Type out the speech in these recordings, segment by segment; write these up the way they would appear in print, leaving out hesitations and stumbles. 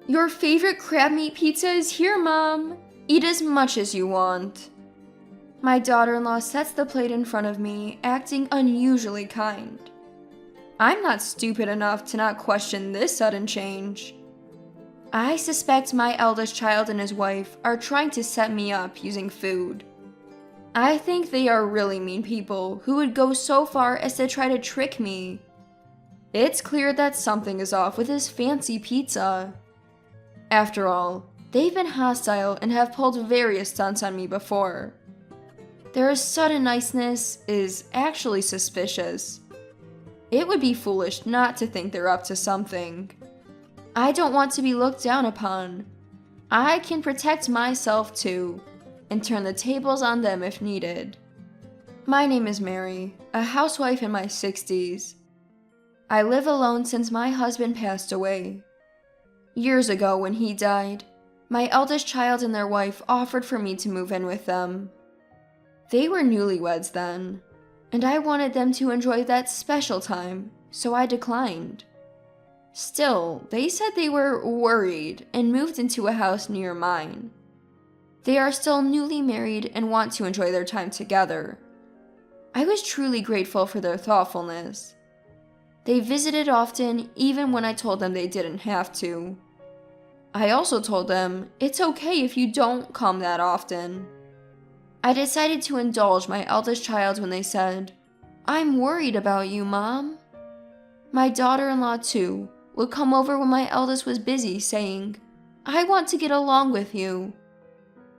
Your favorite crab meat pizza is here, Mom. Eat as much as you want. My daughter-in-law sets the plate in front of me, acting unusually kind. I'm not stupid enough to not question this sudden change. I suspect my eldest child and his wife are trying to set me up using food. I think they are really mean people who would go so far as to try to trick me. It's clear that something is off with this fancy pizza. After all, they've been hostile and have pulled various stunts on me before. Their sudden niceness is actually suspicious. It would be foolish not to think they're up to something. I don't want to be looked down upon. I can protect myself too, and turn the tables on them if needed. My name is Mary, a housewife in my 60s. I live alone since my husband passed away. Years ago when he died, my eldest child and their wife offered for me to move in with them. They were newlyweds then, and I wanted them to enjoy that special time, so I declined. Still, they said they were worried and moved into a house near mine. They are still newly married and want to enjoy their time together. I was truly grateful for their thoughtfulness. They visited often, even when I told them they didn't have to. I also told them it's okay if you don't come that often. I decided to indulge my eldest child when they said, "I'm worried about you, Mom." My daughter-in-law, too, would come over when my eldest was busy, saying, "I want to get along with you."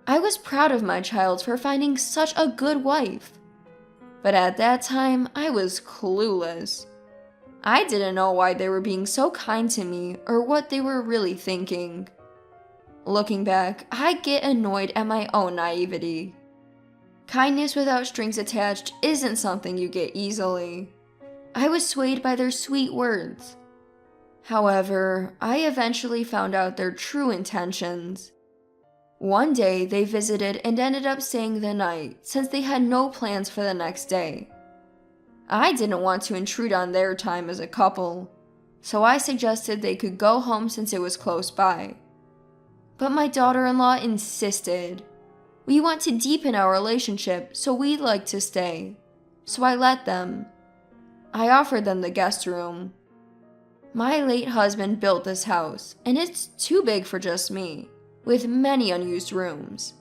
I was proud of my child for finding such a good wife. But at that time, I was clueless. I didn't know why they were being so kind to me or what they were really thinking. Looking back, I get annoyed at my own naivety. Kindness without strings attached isn't something you get easily. I was swayed by their sweet words. However, I eventually found out their true intentions. One day, they visited and ended up staying the night since they had no plans for the next day. I didn't want to intrude on their time as a couple, so I suggested they could go home since it was close by. But my daughter-in-law insisted. We want to deepen our relationship, so we'd like to stay. So I let them. I offered them the guest room. My late husband built this house, and it's too big for just me, with many unused rooms.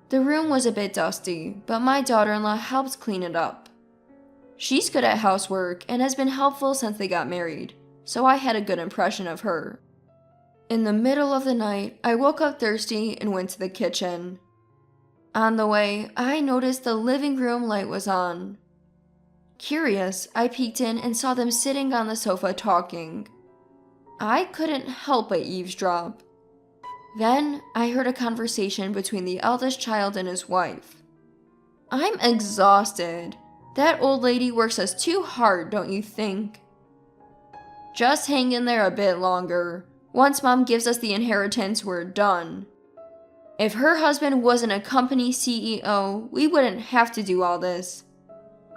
The room was a bit dusty, but my daughter-in-law helped clean it up. She's good at housework and has been helpful since they got married, so I had a good impression of her. In the middle of the night, I woke up thirsty and went to the kitchen. On the way, I noticed the living room light was on. Curious, I peeked in and saw them sitting on the sofa talking. I couldn't help but eavesdrop. Then, I heard a conversation between the eldest child and his wife. I'm exhausted. That old lady works us too hard, don't you think? Just hang in there a bit longer. Once Mom gives us the inheritance, we're done. If her husband wasn't a company CEO, we wouldn't have to do all this.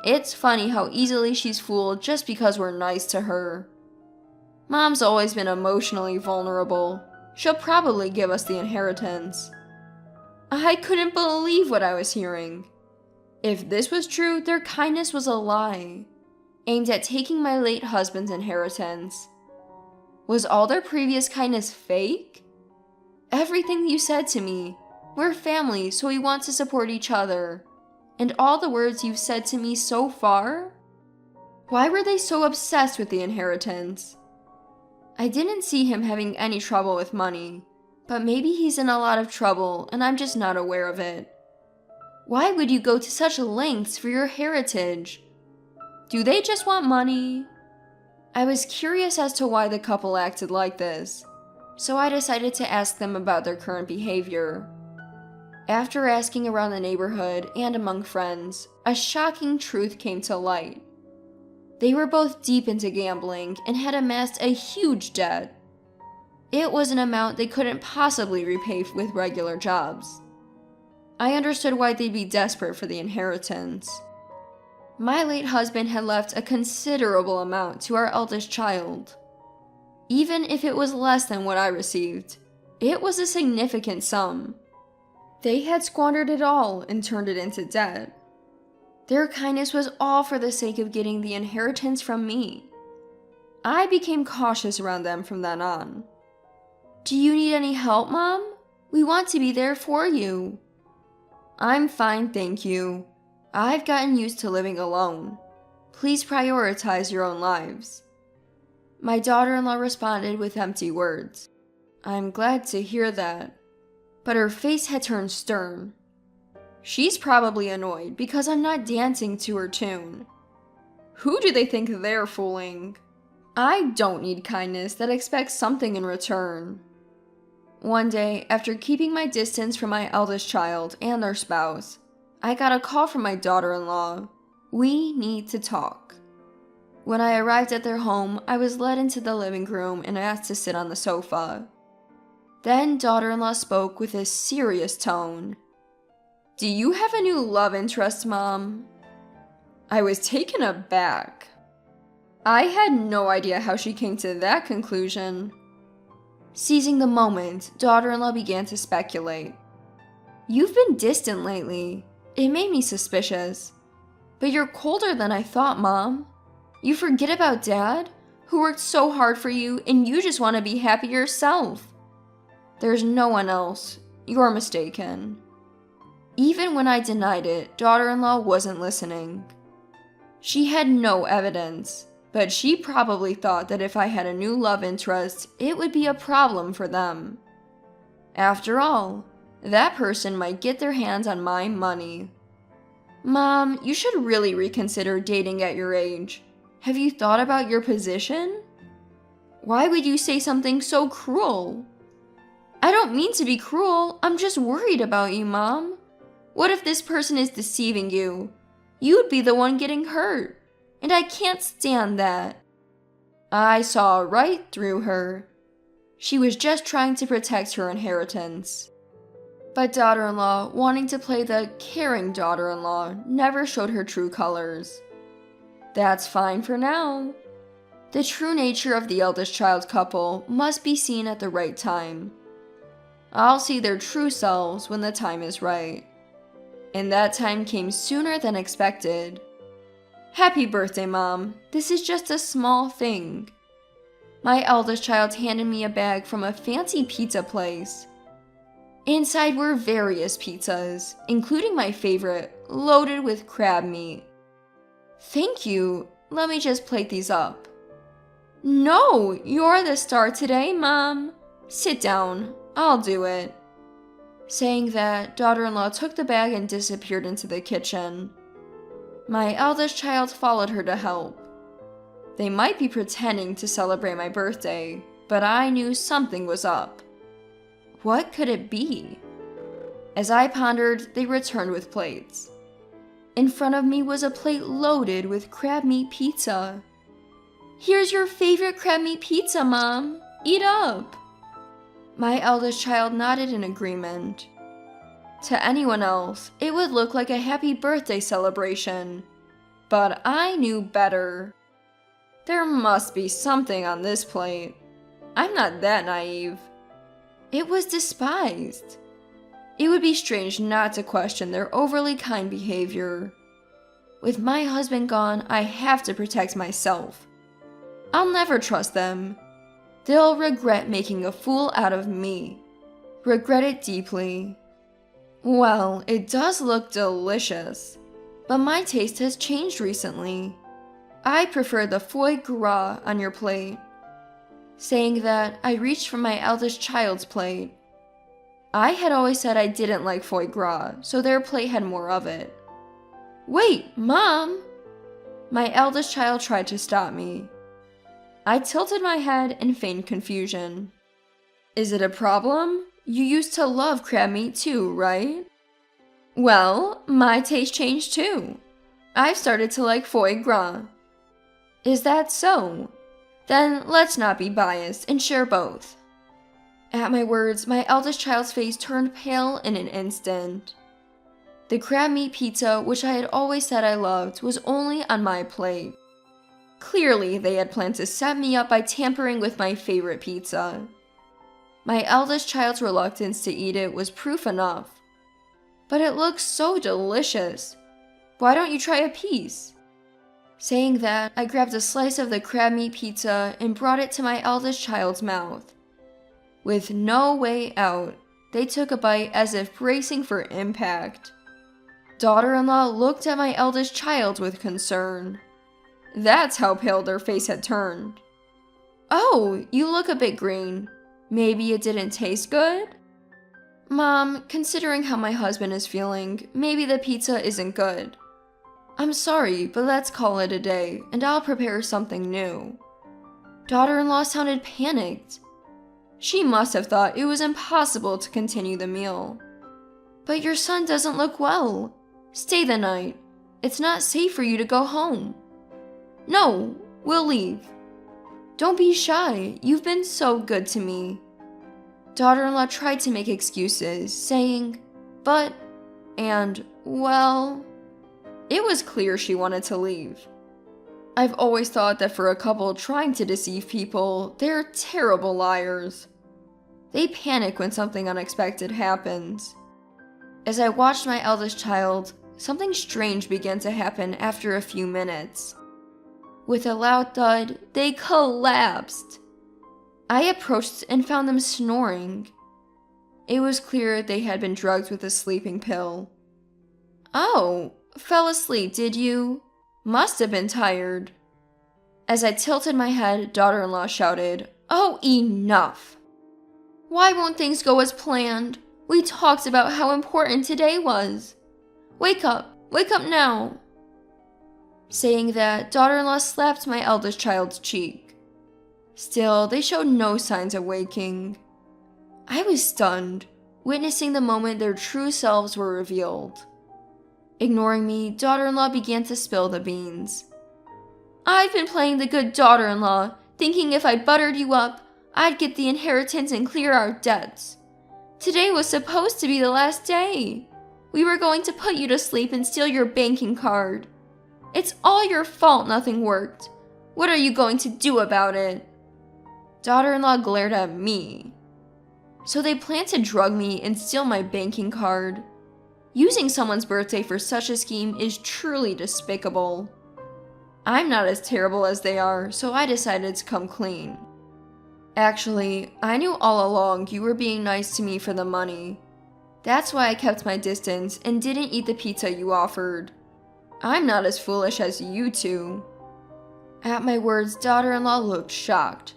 It's funny how easily she's fooled just because we're nice to her. Mom's always been emotionally vulnerable. She'll probably give us the inheritance. I couldn't believe what I was hearing. If this was true, their kindness was a lie, aimed at taking my late husband's inheritance. Was all their previous kindness fake? Everything you said to me, we're family, so we want to support each other. And all the words you've said to me so far? Why were they so obsessed with the inheritance? I didn't see him having any trouble with money, but maybe he's in a lot of trouble and I'm just not aware of it. Why would you go to such lengths for your heritage? Do they just want money? I was curious as to why the couple acted like this, so I decided to ask them about their current behavior. After asking around the neighborhood and among friends, a shocking truth came to light. They were both deep into gambling and had amassed a huge debt. It was an amount they couldn't possibly repay with regular jobs. I understood why they'd be desperate for the inheritance. My late husband had left a considerable amount to our eldest child. Even if it was less than what I received, it was a significant sum. They had squandered it all and turned it into debt. Their kindness was all for the sake of getting the inheritance from me. I became cautious around them from then on. Do you need any help, Mom? We want to be there for you. I'm fine, thank you. I've gotten used to living alone. Please prioritize your own lives. My daughter-in-law responded with empty words. I'm glad to hear that. But her face had turned stern. She's probably annoyed because I'm not dancing to her tune. Who do they think they're fooling? I don't need kindness that expects something in return. One day, after keeping my distance from my eldest child and their spouse, I got a call from my daughter-in-law. We need to talk. When I arrived at their home, I was led into the living room and asked to sit on the sofa. Then daughter-in-law spoke with a serious tone. Do you have a new love interest, Mom? I was taken aback. I had no idea how she came to that conclusion. Seizing the moment, daughter-in-law began to speculate. You've been distant lately. It made me suspicious. But you're colder than I thought, Mom. You forget about Dad, who worked so hard for you, and you just want to be happy yourself. There's no one else. You're mistaken. Even when I denied it, daughter-in-law wasn't listening. She had no evidence, but she probably thought that if I had a new love interest, it would be a problem for them. After all, that person might get their hands on my money. Mom, you should really reconsider dating at your age. Have you thought about your position? Why would you say something so cruel? I don't mean to be cruel, I'm just worried about you, Mom. What if this person is deceiving you? You'd be the one getting hurt, and I can't stand that. I saw right through her. She was just trying to protect her inheritance. But daughter-in-law, wanting to play the caring daughter-in-law, never showed her true colors. That's fine for now. The true nature of the eldest child couple must be seen at the right time. I'll see their true selves when the time is right. And that time came sooner than expected. Happy birthday, Mom. This is just a small thing. My eldest child handed me a bag from a fancy pizza place. Inside were various pizzas, including my favorite, loaded with crab meat. Thank you. Let me just plate these up. No, you're the star today, Mom. Sit down. I'll do it. Saying that, daughter-in-law took the bag and disappeared into the kitchen. My eldest child followed her to help. They might be pretending to celebrate my birthday, but I knew something was up. What could it be? As I pondered, they returned with plates. In front of me was a plate loaded with crab meat pizza. Here's your favorite crab meat pizza, Mom. Eat up. My eldest child nodded in agreement. To anyone else, it would look like a happy birthday celebration. But I knew better. There must be something on this plate. I'm not that naive. It was despised. It would be strange not to question their overly kind behavior. With my husband gone, I have to protect myself. I'll never trust them. They'll regret making a fool out of me. Regret it deeply. Well, it does look delicious, but my taste has changed recently. I prefer the foie gras on your plate. Saying that, I reached for my eldest child's plate. I had always said I didn't like foie gras, so their plate had more of it. Wait, Mom! My eldest child tried to stop me. I tilted my head and feigned confusion. Is it a problem? You used to love crab meat too, right? Well, my taste changed too. I've started to like foie gras. Is that so? Then let's not be biased and share both. At my words, my eldest child's face turned pale in an instant. The crab meat pizza, which I had always said I loved, was only on my plate. Clearly, they had planned to set me up by tampering with my favorite pizza. My eldest child's reluctance to eat it was proof enough. But it looks so delicious. Why don't you try a piece? Saying that, I grabbed a slice of the crab meat pizza and brought it to my eldest child's mouth. With no way out, they took a bite as if bracing for impact. Daughter-in-law looked at my eldest child with concern. That's how pale their face had turned. "Oh, you look a bit green. Maybe it didn't taste good?" "Mom, considering how my husband is feeling, maybe the pizza isn't good. I'm sorry, but let's call it a day, and I'll prepare something new." Daughter-in-law sounded panicked. She must have thought it was impossible to continue the meal. "But your son doesn't look well. Stay the night. It's not safe for you to go home." "No, we'll leave." "Don't be shy. You've been so good to me." Daughter-in-law tried to make excuses, saying, "But," and, "well." It was clear she wanted to leave. I've always thought that for a couple trying to deceive people, they're terrible liars. They panic when something unexpected happens. As I watched my eldest child, something strange began to happen after a few minutes. With a loud thud, they collapsed. I approached and found them snoring. It was clear they had been drugged with a sleeping pill. "Oh, fell asleep, did you? Must have been tired." As I tilted my head, daughter-in-law shouted, "Oh, enough! Why won't things go as planned? We talked about how important today was. Wake up now." Saying that, daughter-in-law slapped my eldest child's cheek. Still, they showed no signs of waking. I was stunned, witnessing the moment their true selves were revealed. Ignoring me, daughter-in-law began to spill the beans. "I've been playing the good daughter-in-law, thinking if I buttered you up, I'd get the inheritance and clear our debts. Today was supposed to be the last day. We were going to put you to sleep and steal your banking card. It's all your fault nothing worked. What are you going to do about it?" Daughter-in-law glared at me. "So they plan to drug me and steal my banking card. Using someone's birthday for such a scheme is truly despicable. I'm not as terrible as they are, so I decided to come clean. Actually, I knew all along you were being nice to me for the money. That's why I kept my distance and didn't eat the pizza you offered. I'm not as foolish as you two." At my words, daughter-in-law looked shocked.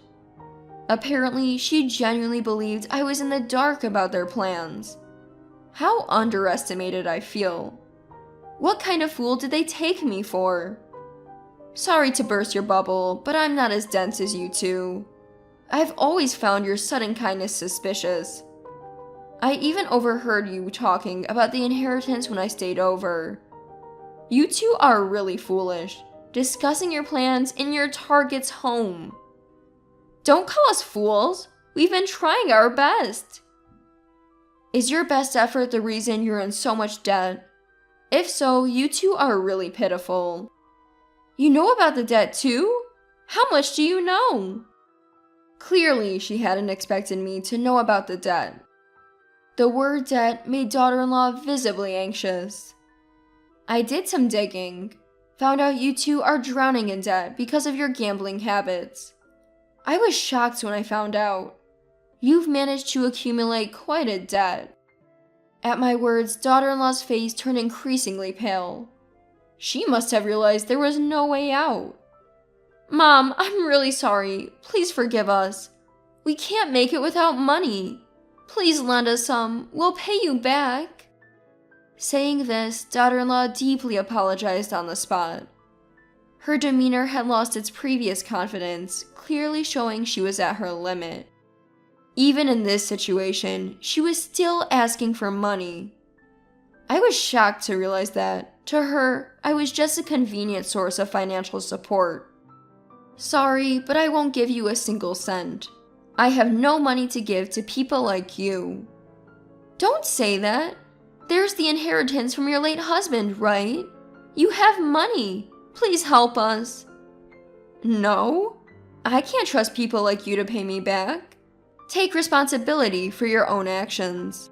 Apparently, she genuinely believed I was in the dark about their plans. How underestimated I feel. What kind of fool did they take me for? Sorry to burst your bubble, but I'm not as dense as you two. I've always found your sudden kindness suspicious. I even overheard you talking about the inheritance when I stayed over. You two are really foolish, discussing your plans in your target's home. Don't call us fools. We've been trying our best. Is your best effort the reason you're in so much debt? If so, you two are really pitiful. You know about the debt too? How much do you know? Clearly, she hadn't expected me to know about the debt. The word debt made daughter-in-law visibly anxious. I did some digging, found out you two are drowning in debt because of your gambling habits. I was shocked when I found out. You've managed to accumulate quite a debt. At my words, daughter-in-law's face turned increasingly pale. She must have realized there was no way out. Mom, I'm really sorry. Please forgive us. We can't make it without money. Please lend us some. We'll pay you back. Saying this, daughter-in-law deeply apologized on the spot. Her demeanor had lost its previous confidence, clearly showing she was at her limit. Even in this situation, she was still asking for money. I was shocked to realize that, to her, I was just a convenient source of financial support. Sorry, but I won't give you a single cent. I have no money to give to people like you. Don't say that. There's the inheritance from your late husband, right? You have money. Please help us. No, I can't trust people like you to pay me back. Take responsibility for your own actions.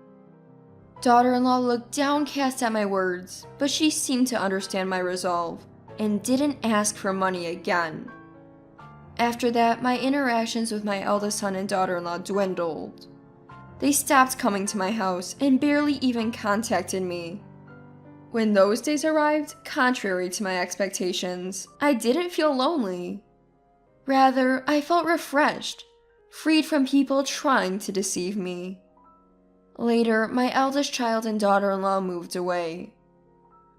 Daughter-in-law looked downcast at my words, but she seemed to understand my resolve and didn't ask for money again. After that, my interactions with my eldest son and daughter-in-law dwindled. They stopped coming to my house and barely even contacted me. When those days arrived, contrary to my expectations, I didn't feel lonely. Rather, I felt refreshed, freed from people trying to deceive me. Later, my eldest child and daughter-in-law moved away.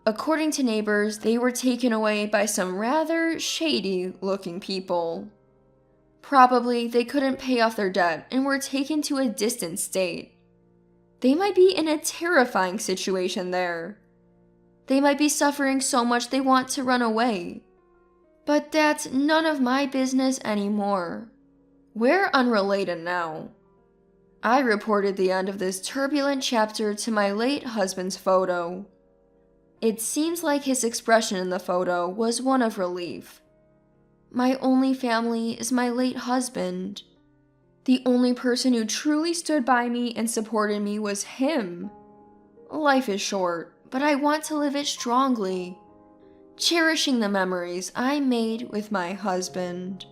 According to neighbors, they were taken away by some rather shady-looking people. Probably they couldn't pay off their debt and were taken to a distant state. They might be in a terrifying situation there. They might be suffering so much they want to run away. But that's none of my business anymore. We're unrelated now. I reported the end of this turbulent chapter to my late husband's photo. It seems like his expression in the photo was one of relief. My only family is my late husband. The only person who truly stood by me and supported me was him. Life is short, but I want to live it strongly, cherishing the memories I made with my husband.